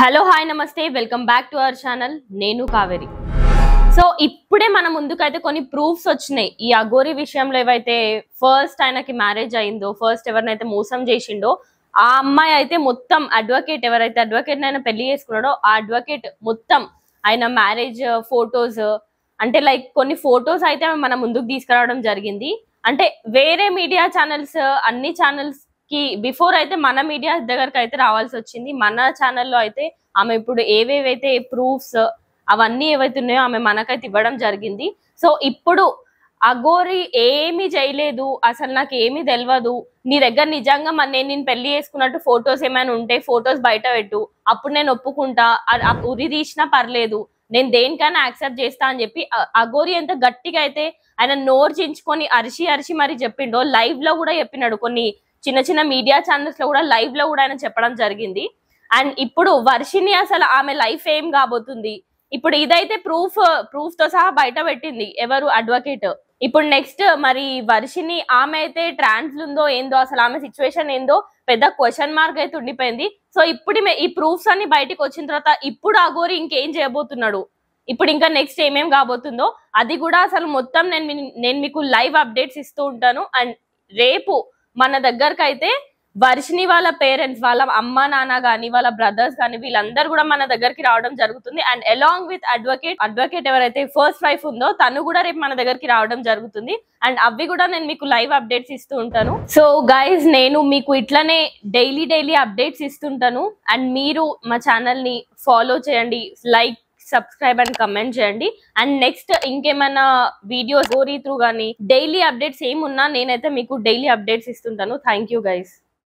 Hello hi నమస్తే welcome back to our channel నేను Kaveri. So ఇప్పుడే మన ముందుకైతే కొన్ని ప్రూఫ్స్ వచ్చినాయి. ఈ అఘోరి విషయంలో ఏవైతే ఫస్ట్ ఆయనకి మ్యారేజ్ అయిందో, ఫస్ట్ ఎవరినైతే మోసం చేసిండో ఆ అమ్మాయి అయితే మొత్తం అడ్వకేట్, ఎవరైతే అడ్వకేట్ ఆయన పెళ్లి చేసుకున్నాడో ఆ అడ్వకేట్ మొత్తం ఆయన మ్యారేజ్ ఫొటోస్, అంటే లైక్ కొన్ని ఫొటోస్ అయితే మన ముందుకు తీసుకురావడం జరిగింది. అంటే వేరే మీడియా ఛానల్స్, అన్ని ఛానల్స్ కి బిఫోర్ అయితే మన మీడియా దగ్గరకు అయితే రావాల్సి వచ్చింది. మన ఛానల్లో అయితే ఆమె ఇప్పుడు ఏవేవైతే ప్రూఫ్స్ అవన్నీ ఏవైతే ఉన్నాయో ఆమె మనకైతే ఇవ్వడం జరిగింది. సో ఇప్పుడు అఘోరి ఏమీ చేయలేదు, అసలు నాకు ఏమీ తెలియదు, నీ దగ్గర నిజంగా నేను పెళ్లి చేసుకున్నట్టు ఫొటోస్ ఏమైనా ఉంటే ఫొటోస్ బయట పెట్టు, అప్పుడు నేను ఒప్పుకుంటా, ఉరి తీసినా పర్లేదు, నేను దేనికైనా యాక్సెప్ట్ చేస్తా అని చెప్పి అఘోరి ఎంత గట్టిగా అయితే ఆయన నోరు చించుకొని అరిచి అరిచి మరి చెప్పిండో, లైవ్ లో కూడా చెప్పినాడు. కొన్ని చిన్న చిన్న మీడియా ఛానల్స్ లో కూడా లైవ్ లో కూడా ఆయన చెప్పడం జరిగింది. అండ్ ఇప్పుడు వర్షిని అసలు ఆమె లైఫ్ ఏం కాబోతుంది, ఇప్పుడు ఇదైతే ప్రూఫ్ తో సహా బయట పెట్టింది ఎవరు, అడ్వకేట్. ఇప్పుడు నెక్స్ట్ మరి వర్షిని ఆమె అయితే ట్రాన్స్ ఉందో ఏందో, అసలు ఆమె సిచ్యువేషన్ ఏందో పెద్ద క్వశ్చన్ మార్క్ అయితే ఉండిపోయింది. సో ఇప్పుడు ఈ ప్రూఫ్స్ అన్ని బయటకు వచ్చిన తర్వాత ఇప్పుడు అఘోరి ఇంకేం చేయబోతున్నాడు, ఇప్పుడు ఇంకా నెక్స్ట్ ఏమేం కాబోతుందో అది కూడా అసలు మొత్తం నేను మీకు లైవ్ అప్డేట్స్ ఇస్తూ ఉంటాను. అండ్ రేపు మన దగ్గరకు అయితే వర్షిని వాళ్ళ పేరెంట్స్, వాళ్ళ అమ్మ నాన్న గానీ, వాళ్ళ బ్రదర్స్ కానీ వీళ్ళందరూ కూడా మన దగ్గరికి రావడం జరుగుతుంది. అండ్ అలాంగ్ విత్ అడ్వకేట్ ఎవరైతే ఫస్ట్ వైఫ్ ఉందో తను కూడా రేపు మన దగ్గరికి రావడం జరుగుతుంది. అండ్ అవి కూడా నేను మీకు లైవ్ అప్డేట్స్ ఇస్తూ ఉంటాను. సో గైజ్, నేను మీకు ఇట్లనే డైలీ అప్డేట్స్ ఇస్తుంటాను. అండ్ మీరు మా ఛానల్ ని ఫాలో చేయండి, లైక్, సబ్స్క్రైబ్ అండ్ కమెంట్ చేయండి. అండ్ నెక్స్ట్ ఇంకేమైనా వీడియోస్ గోరీ త్రూ కానీ డైలీ అప్డేట్స్ ఏమున్నా నేనైతే మీకు డైలీ అప్డేట్స్ ఇస్తుంటాను. Thank you guys.